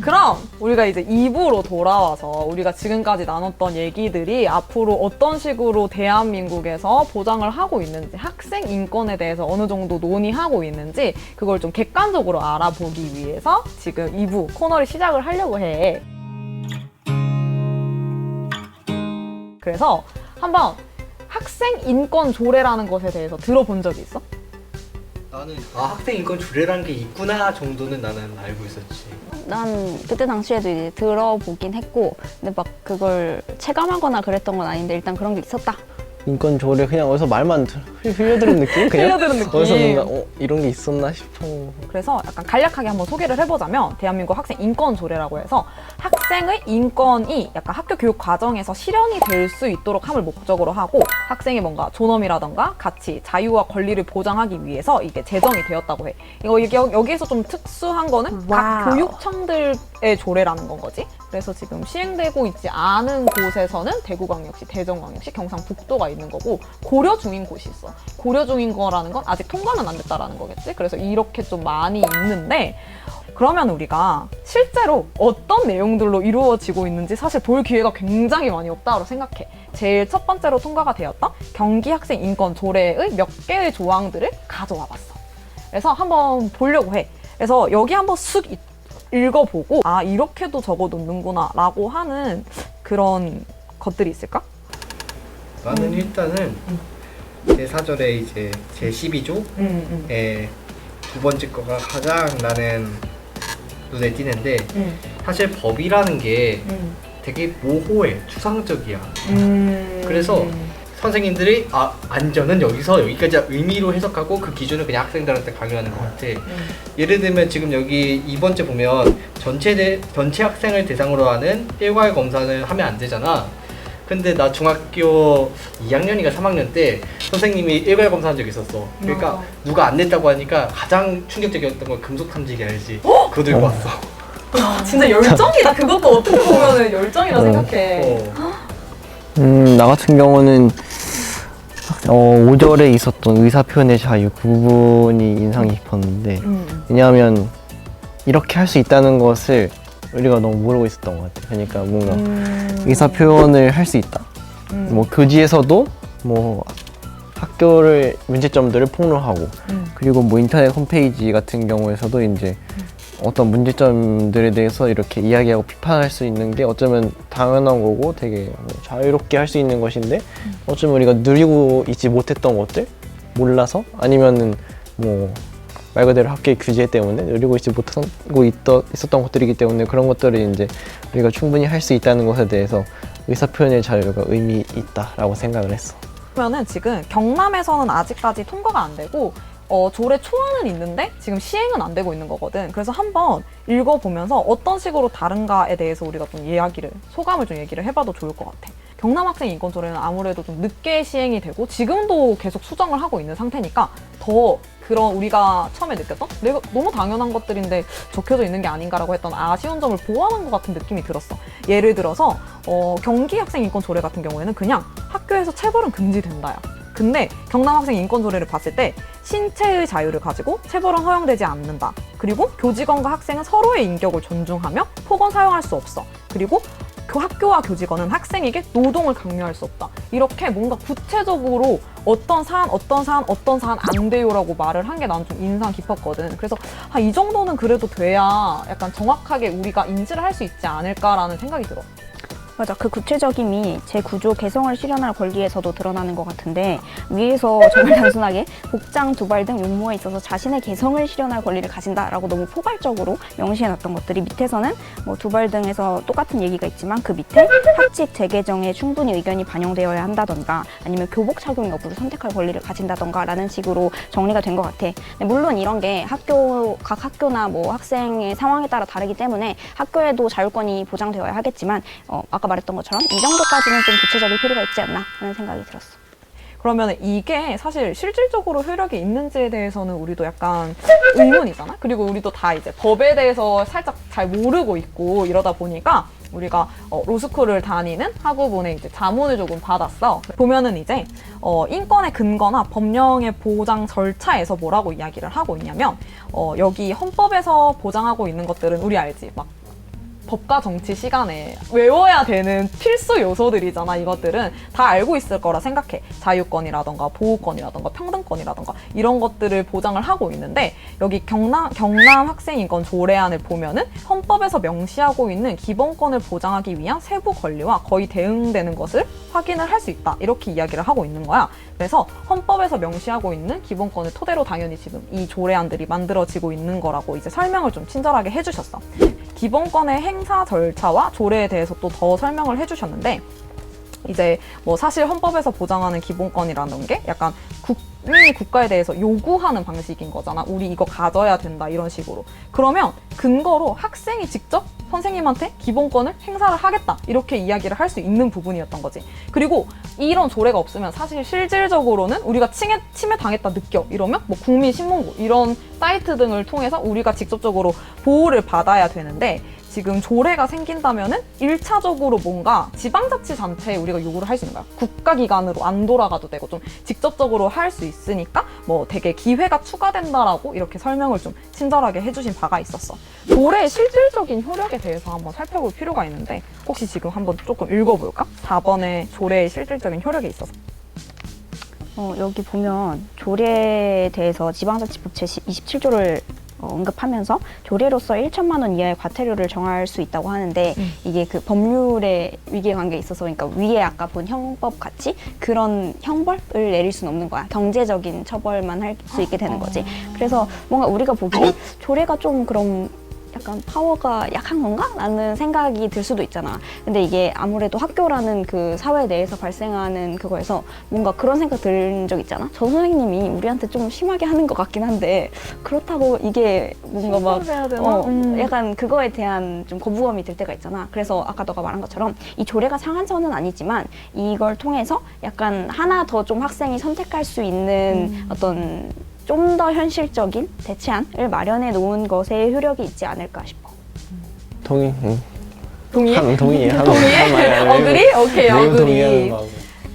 그럼 우리가 이제 2부로 돌아와서 우리가 지금까지 나눴던 얘기들이 앞으로 어떤 식으로 대한민국에서 보장을 하고 있는지, 학생 인권에 대해서 어느 정도 논의하고 있는지 그걸 좀 객관적으로 알아보기 위해서 지금 2부 코너를 시작을 하려고 해. 그래서 한번 학생 인권 조례라는 것에 대해서 들어본 적이 있어? 나는 학생 인권 조례라는 게 있구나 정도는 나는 알고 있었지. 난 그때 당시에도 이제 들어보긴 했고, 근데 막 그걸 체감하거나 그랬던 건 아닌데 일단 그런 게 있었다. 인권 조례 그냥 어디서 말만 흘려들은 느낌? 그냥? 흘려들은 느낌. 어디서 뭔가 이런 게 있었나 싶어. 그래서 약간 간략하게 한번 소개를 해보자면 대한민국 학생 인권 조례라고 해서 학생의 인권이 약간 학교 교육 과정에서 실현이 될 수 있도록 함을 목적으로 하고 학생의 뭔가 존엄이라던가 가치, 자유와 권리를 보장하기 위해서 이게 제정이 되었다고 해. 여기에서 좀 특수한 거는 각 교육청들의 조례라는 건 거지. 그래서 지금 시행되고 있지 않은 곳에서는 대구광역시, 대전광역시, 경상북도가 있는 거고 고려 중인 곳이 있어. 고려 중인 거라는 건 아직 통과는 안 됐다라는 거겠지. 그래서 이렇게 좀 많이 있는데 그러면 우리가 실제로 어떤 내용들로 이루어지고 있는지 사실 볼 기회가 굉장히 많이 없다고 생각해. 제일 첫 번째로 통과가 되었던 경기 학생 인권 조례의 몇 개의 조항들을 가져와 봤어. 그래서 한번 보려고 해. 그래서 여기 한번 쓱 읽어보고 아 이렇게도 적어놓는구나 라고 하는 그런 것들이 있을까? 나는 일단은 제4절에 이제 제12조의 두 번째 거가 가장 나는 눈에 띄는데 사실 법이라는 게 되게 모호해, 추상적이야. 그래서 선생님들이 안전은 여기서 여기까지 의미로 해석하고 그 기준을 그냥 학생들한테 강요하는 것 같아. 예를 들면 지금 여기 2번째 보면 전체 학생을 대상으로 하는 일괄 검사는 하면 안 되잖아. 근데 나 중학교 2학년인가 3학년 때 선생님이 일괄 검사한 적이 있었어. 그러니까 누가 안 냈다고 하니까 가장 충격적이었던 건 금속 탐지기 알지? 그거 들고 왔어. 진짜 열정이다. 그것도 어떻게 보면 열정이라 생각해. 나 같은 경우는 5절에 있었던 의사표현의 자유 그 부분이 인상 깊었는데 왜냐하면 이렇게 할 수 있다는 것을 우리가 너무 모르고 있었던 것 같아. 그러니까 뭔가 의사표현을 할 수 있다. 뭐 교지에서도 뭐 학교를 문제점들을 폭로하고 그리고 뭐 인터넷 홈페이지 같은 경우에서도 이제 어떤 문제점들에 대해서 이렇게 이야기하고 비판할 수 있는 게 어쩌면 당연한 거고 되게 자유롭게 할 수 있는 것인데 어쩌면 우리가 누리고 있지 못했던 것들 몰라서 아니면은 뭐 말 그대로 학교의 규제 때문에 누리고 있지 못하고 있었던 것들이기 때문에 그런 것들을 이제 우리가 충분히 할 수 있다는 것에 대해서 의사표현의 자유가 의미 있다라고 생각을 했어. 그러면은 지금 경남에서는 아직까지 통과가 안 되고 조례 초안은 있는데 지금 시행은 안 되고 있는 거거든. 그래서 한번 읽어보면서 어떤 식으로 다른가에 대해서 우리가 좀 소감을 좀 얘기를 해봐도 좋을 것 같아. 경남 학생 인권 조례는 아무래도 좀 늦게 시행이 되고 지금도 계속 수정을 하고 있는 상태니까 더 그런 우리가 처음에 느꼈던 내가 너무 당연한 것들인데 적혀져 있는 게 아닌가라고 했던 아쉬운 점을 보완한 것 같은 느낌이 들었어. 예를 들어서 경기 학생 인권 조례 같은 경우에는 그냥 학교에서 체벌은 금지된다야. 근데 경남 학생 인권 조례를 봤을 때 신체의 자유를 가지고 체벌은 허용되지 않는다. 그리고 교직원과 학생은 서로의 인격을 존중하며 폭언 사용할 수 없어. 그리고 학교와 교직원은 학생에게 노동을 강요할 수 없다. 이렇게 뭔가 구체적으로 어떤 사안 안 돼요라고 말을 한 게 난 좀 인상 깊었거든. 그래서 이 정도는 그래도 돼야 약간 정확하게 우리가 인지를 할 수 있지 않을까라는 생각이 들어. 맞아. 그 구체적임이 제구조 개성을 실현할 권리에서도 드러나는 것 같은데 위에서 정말 단순하게 복장, 두발 등 용모에 있어서 자신의 개성을 실현할 권리를 가진다라고 너무 포괄적으로 명시해놨던 것들이 밑에서는 뭐 두발 등에서 똑같은 얘기가 있지만 그 밑에 학칙 재개정에 충분히 의견이 반영되어야 한다던가 아니면 교복 착용 여부를 선택할 권리를 가진다던가 라는 식으로 정리가 된 것 같아. 물론 이런 게 각 학교나 뭐 학생의 상황에 따라 다르기 때문에 학교에도 자율권이 보장되어야 하겠지만 아까 말했던 것처럼 이 정도까지는 좀 구체적일 필요가 있지 않나 하는 생각이 들었어. 그러면 이게 사실 실질적으로 효력이 있는지에 대해서는 우리도 약간 의문이잖아. 그리고 우리도 다 이제 법에 대해서 살짝 잘 모르고 있고 이러다 보니까 우리가 로스쿨을 다니는 학우분의 이제 자문을 조금 받았어. 보면은 이제 인권의 근거나 법령의 보장 절차에서 뭐라고 이야기를 하고 있냐면 여기 헌법에서 보장하고 있는 것들은 우리 알지? 막 법과 정치 시간에 외워야 되는 필수 요소들이잖아. 이것들은 다 알고 있을 거라 생각해. 자유권이라던가 보호권이라던가 평등권이라던가 이런 것들을 보장을 하고 있는데 여기 경남 학생인권 조례안을 보면은 헌법에서 명시하고 있는 기본권을 보장하기 위한 세부 권리와 거의 대응되는 것을 확인을 할 수 있다. 이렇게 이야기를 하고 있는 거야. 그래서 헌법에서 명시하고 있는 기본권을 토대로 당연히 지금 이 조례안들이 만들어지고 있는 거라고 이제 설명을 좀 친절하게 해주셨어. 기본권의 행사 절차와 조례에 대해서 또 더 설명을 해주셨는데 이제 뭐 사실 헌법에서 보장하는 기본권이라는 게 약간 국민이 국가에 대해서 요구하는 방식인 거잖아. 우리 이거 가져야 된다 이런 식으로. 그러면 근거로 학생이 직접 선생님한테 기본권을 행사를 하겠다 이렇게 이야기를 할 수 있는 부분이었던 거지. 그리고 이런 조례가 없으면 사실 실질적으로는 우리가 침해 당했다 느껴 이러면 뭐 국민신문고 이런 사이트 등을 통해서 우리가 직접적으로 보호를 받아야 되는데 지금 조례가 생긴다면은 1차적으로 뭔가 지방자치단체에 우리가 요구를 할 수 있는 거야. 국가기관으로 안 돌아가도 되고 좀 직접적으로 할 수 있으니까 뭐 되게 기회가 추가된다라고 이렇게 설명을 좀 친절하게 해주신 바가 있었어. 조례의 실질적인 효력에 대해서 한번 살펴볼 필요가 있는데 혹시 지금 한번 조금 읽어볼까? 4번에 조례의 실질적인 효력에 있어서. 여기 보면 조례에 대해서 지방자치법 제27조를 언급하면서 조례로서 1천만 원 이하의 과태료를 정할 수 있다고 하는데 이게 그 법률의 위계관계에 있어서 그러니까 위에 아까 본 형법 같이 그런 형벌을 내릴 수는 없는 거야. 경제적인 처벌만 할 수 있게 되는 거지. 그래서 뭔가 우리가 보기에 조례가 좀 그럼 약간 파워가 약한 건가? 라는 생각이 들 수도 있잖아. 근데 이게 아무래도 학교라는 그 사회 내에서 발생하는 그거에서 뭔가 그런 생각 든 적 있잖아. 저 선생님이 우리한테 좀 심하게 하는 것 같긴 한데 그렇다고 이게 뭔가 막 해야 되나? 약간 그거에 대한 좀 거부감이 들 때가 있잖아. 그래서 아까 너가 말한 것처럼 이 조례가 상한선은 아니지만 이걸 통해서 약간 하나 더 좀 학생이 선택할 수 있는 어떤 좀 더 현실적인 대체안을 마련해 놓은 것에 효력이 있지 않을까 싶어. 동의. 응. 동의해? 동의해. 동의해? 어그리? 오케이, 어그리. 동의하는 거.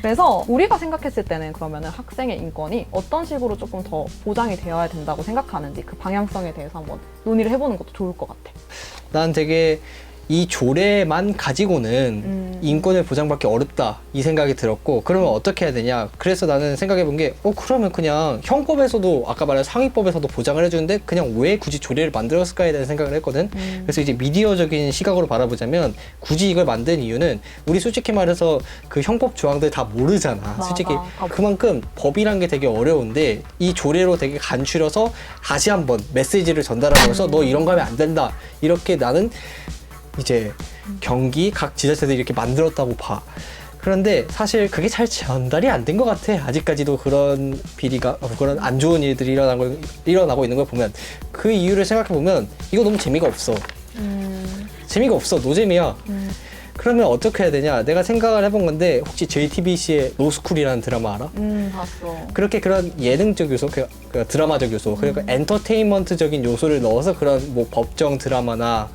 그래서 우리가 생각했을 때는 그러면은 학생의 인권이 어떤 식으로 조금 더 보장이 되어야 된다고 생각하는지 그 방향성에 대해서 한번 논의를 해보는 것도 좋을 것 같아. 난 되게 이 조례만 가지고는 인권을 보장받기 어렵다 이 생각이 들었고 그러면 어떻게 해야 되냐 그래서 나는 생각해 본 게 그러면 그냥 형법에서도 아까 말한 상위법에서도 보장을 해주는데 그냥 왜 굳이 조례를 만들었을까에 대한 생각을 했거든. 그래서 이제 미디어적인 시각으로 바라보자면 굳이 이걸 만든 이유는 우리 솔직히 말해서 그 형법 조항들 다 모르잖아. 맞아. 솔직히 그만큼 법이란 게 되게 어려운데 이 조례로 되게 간추려서 다시 한번 메시지를 전달하면서 너 이런 거 하면 안 된다 이렇게 나는 이제 경기 각 지자체들이 이렇게 만들었다고 봐. 그런데 사실 그게 잘 전달이 안 된 것 같아. 아직까지도 그런 비리가 그런 안 좋은 일들이 일어나고 있는 걸 보면 그 이유를 생각해 보면 이거 너무 재미가 없어. 재미가 없어. 노잼이야. 그러면 어떻게 해야 되냐? 내가 생각을 해본 건데 혹시 JTBC의 로스쿨이라는 드라마 알아? 봤어. 그렇게 그런 예능적 요소, 그 드라마적 요소, 그러니까 엔터테인먼트적인 요소를 넣어서 그런 뭐 법정 드라마나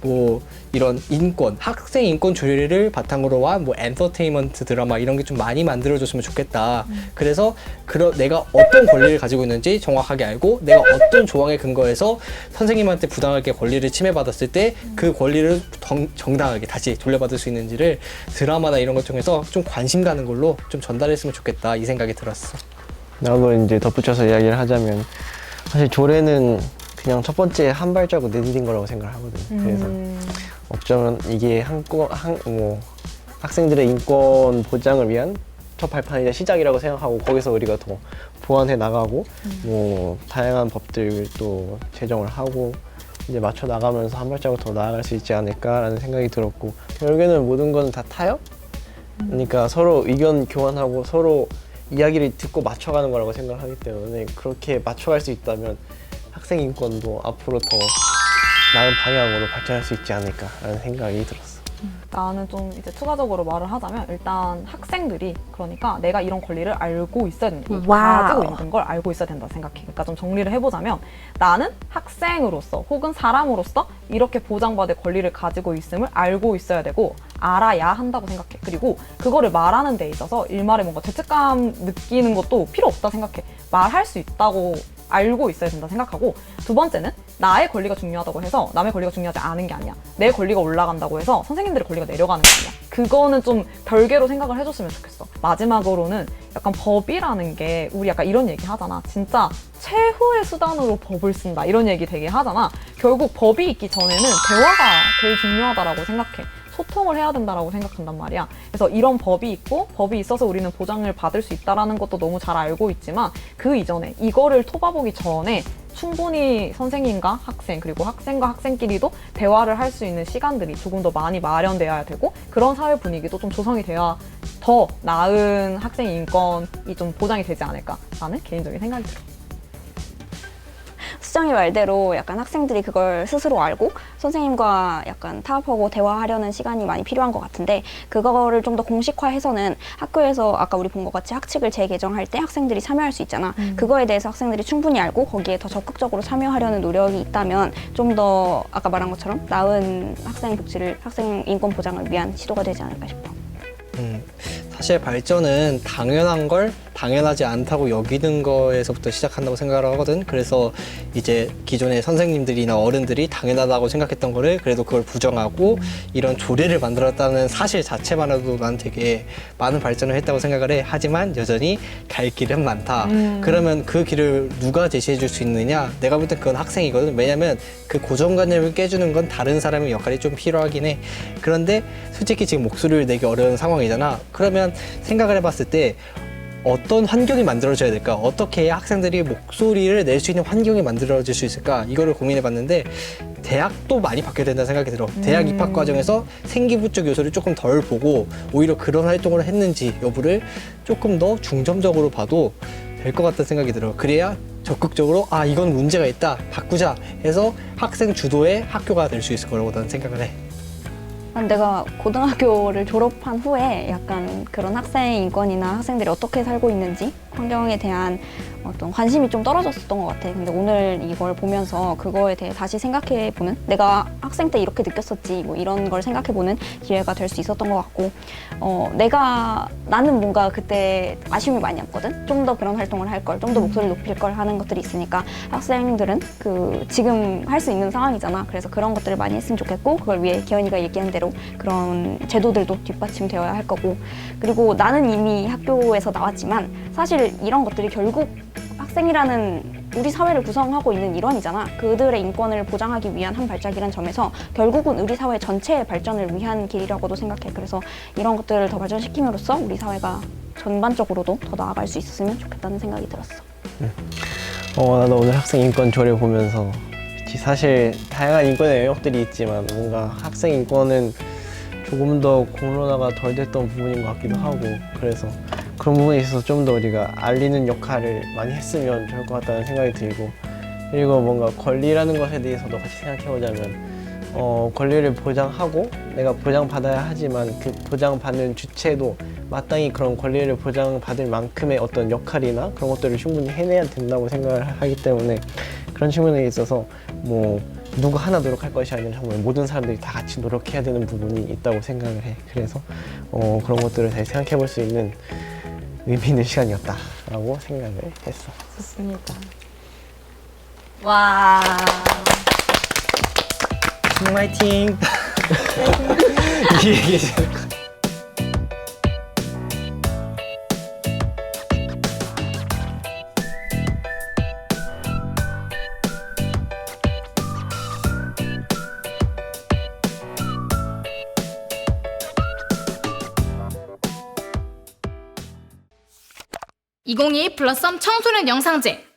뭐 이런 인권, 학생 인권 조례를 바탕으로 한 뭐 엔터테인먼트 드라마 이런 게 좀 많이 만들어줬으면 좋겠다. 그래서 내가 어떤 권리를 가지고 있는지 정확하게 알고 내가 어떤 조항에 근거해서 선생님한테 부당하게 권리를 침해받았을 때 그 권리를 정당하게 다시 돌려받을 수 있는지를 드라마나 이런 것 통해서 좀 관심 가는 걸로 좀 전달했으면 좋겠다 이 생각이 들었어. 나도 이제 덧붙여서 이야기를 하자면 사실 조례는 그냥 첫 번째 한 발자국 내디딘 거라고 생각을 하거든. 그래서 어쩌면 이게 학생들의 인권 보장을 위한 첫 발판이자 시작이라고 생각하고 거기서 우리가 더 보완해 나가고 뭐 다양한 법들 또 제정을 하고 이제 맞춰 나가면서 한 발자국 더 나아갈 수 있지 않을까라는 생각이 들었고 결국에는 모든 건 다 타협? 그러니까 서로 의견 교환하고 서로 이야기를 듣고 맞춰가는 거라고 생각을 하기 때문에 그렇게 맞춰갈 수 있다면 학생 인권도 앞으로 더 나은 방향으로 발전할 수 있지 않을까라는 생각이 들었어. 나는 좀 이제 추가적으로 말을 하자면 일단 학생들이 그러니까 내가 이런 권리를 알고 있어야 된다. 가지고 있는 걸 알고 있어야 된다 생각해. 그러니까 좀 정리를 해보자면 나는 학생으로서 혹은 사람으로서 이렇게 보장받을 권리를 가지고 있음을 알고 있어야 되고 알아야 한다고 생각해. 그리고 그거를 말하는 데 있어서 일말에 뭔가 죄책감 느끼는 것도 필요 없다 생각해. 말할 수 있다고 알고 있어야 된다 생각하고, 두 번째는 나의 권리가 중요하다고 해서 남의 권리가 중요하지 않은 게 아니야. 내 권리가 올라간다고 해서 선생님들의 권리가 내려가는 게 아니야. 그거는 좀 별개로 생각을 해줬으면 좋겠어. 마지막으로는 약간 법이라는 게 우리 약간 이런 얘기 하잖아. 진짜 최후의 수단으로 법을 쓴다 이런 얘기 되게 하잖아. 결국 법이 있기 전에는 대화가 제일 중요하다라고 생각해. 소통을 해야 된다라고 생각한단 말이야. 그래서 이런 법이 있고 법이 있어서 우리는 보장을 받을 수 있다라는 것도 너무 잘 알고 있지만, 그 이전에 이거를 토봐보기 전에 충분히 선생님과 학생, 그리고 학생과 학생끼리도 대화를 할 수 있는 시간들이 조금 더 많이 마련되어야 되고, 그런 사회 분위기도 좀 조성이 돼야 더 나은 학생 인권이 좀 보장이 되지 않을까라는 개인적인 생각이 들어. 수정이 말대로 약간 학생들이 그걸 스스로 알고 선생님과 약간 타협하고 대화하려는 시간이 많이 필요한 것 같은데, 그거를 좀 더 공식화해서는 학교에서 아까 우리 본 것 같이 학칙을 재개정할 때 학생들이 참여할 수 있잖아. 그거에 대해서 학생들이 충분히 알고 거기에 더 적극적으로 참여하려는 노력이 있다면 좀 더 아까 말한 것처럼 나은 학생 복지를, 학생 인권 보장을 위한 시도가 되지 않을까 싶어. 사실 발전은 당연한 걸 당연하지 않다고 여기는 거에서부터 시작한다고 생각을 하거든. 그래서 이제 기존의 선생님들이나 어른들이 당연하다고 생각했던 거를 그래도 그걸 부정하고 이런 조례를 만들었다는 사실 자체만으로도 난 되게 많은 발전을 했다고 생각을 해. 하지만 여전히 갈 길은 많다. 그러면 그 길을 누가 제시해 줄 수 있느냐? 내가 볼 때 그건 학생이거든. 왜냐면 그 고정관념을 깨주는 건 다른 사람의 역할이 좀 필요하긴 해. 그런데 솔직히 지금 목소리를 내기 어려운 상황이잖아. 그러면 생각을 해봤을 때 어떤 환경이 만들어져야 될까? 어떻게 해야 학생들이 목소리를 낼 수 있는 환경이 만들어질 수 있을까? 이거를 고민해봤는데 대학도 많이 바뀌어야 된다는 생각이 들어. 대학 입학 과정에서 생기부적 요소를 조금 덜 보고 오히려 그런 활동을 했는지 여부를 조금 더 중점적으로 봐도 될 것 같다는 생각이 들어. 그래야 적극적으로 아 이건 문제가 있다 바꾸자 해서 학생 주도의 학교가 될 수 있을 거라고 나는 생각을 해. 내가 고등학교를 졸업한 후에 약간 그런 학생 인권이나 학생들이 어떻게 살고 있는지 환경에 대한 어떤 관심이 좀 떨어졌었던 것 같아. 근데 오늘 이걸 보면서 그거에 대해 다시 생각해보는, 내가 학생 때 이렇게 느꼈었지 뭐 이런 걸 생각해보는 기회가 될 수 있었던 것 같고, 나는 뭔가 그때 아쉬움이 많이 남거든. 좀 더 그런 활동을 할 걸, 좀 더 목소리를 높일 걸 하는 것들이 있으니까 학생들은 그 지금 할 수 있는 상황이잖아. 그래서 그런 것들을 많이 했으면 좋겠고, 그걸 위해 기현이가 얘기한 대로 그런 제도들도 뒷받침되어야 할 거고, 그리고 나는 이미 학교에서 나왔지만 사실 이런 것들이 결국 학생이라는 우리 사회를 구성하고 있는 일원이잖아. 그들의 인권을 보장하기 위한 한 발짝이란 점에서 결국은 우리 사회 전체의 발전을 위한 길이라고도 생각해. 그래서 이런 것들을 더 발전시킴으로써 우리 사회가 전반적으로도 더 나아갈 수 있었으면 좋겠다는 생각이 들었어. 나도 오늘 학생 인권 조례 보면서 사실 다양한 인권의 영역들이 있지만 뭔가 학생 인권은 조금 더 공론화가 덜 됐던 부분인 것 같기도 하고, 그래서 그런 부분에 있어서 좀 더 우리가 알리는 역할을 많이 했으면 좋을 것 같다는 생각이 들고, 그리고 뭔가 권리라는 것에 대해서도 같이 생각해보자면 권리를 보장하고 내가 보장받아야 하지만 그 보장받는 주체도 마땅히 그런 권리를 보장받을 만큼의 어떤 역할이나 그런 것들을 충분히 해내야 된다고 생각을 하기 때문에, 그런 측면에 있어서 뭐 누구 하나 노력할 것이 아니라 정말 모든 사람들이 다 같이 노력해야 되는 부분이 있다고 생각을 해. 그래서 그런 것들을 다시 생각해 볼 수 있는 의미 있는 시간이었다라고 생각을 했어. 좋습니다. 와. 화이팅! 이 얘기 (2022) 블러썸 청소년 영상제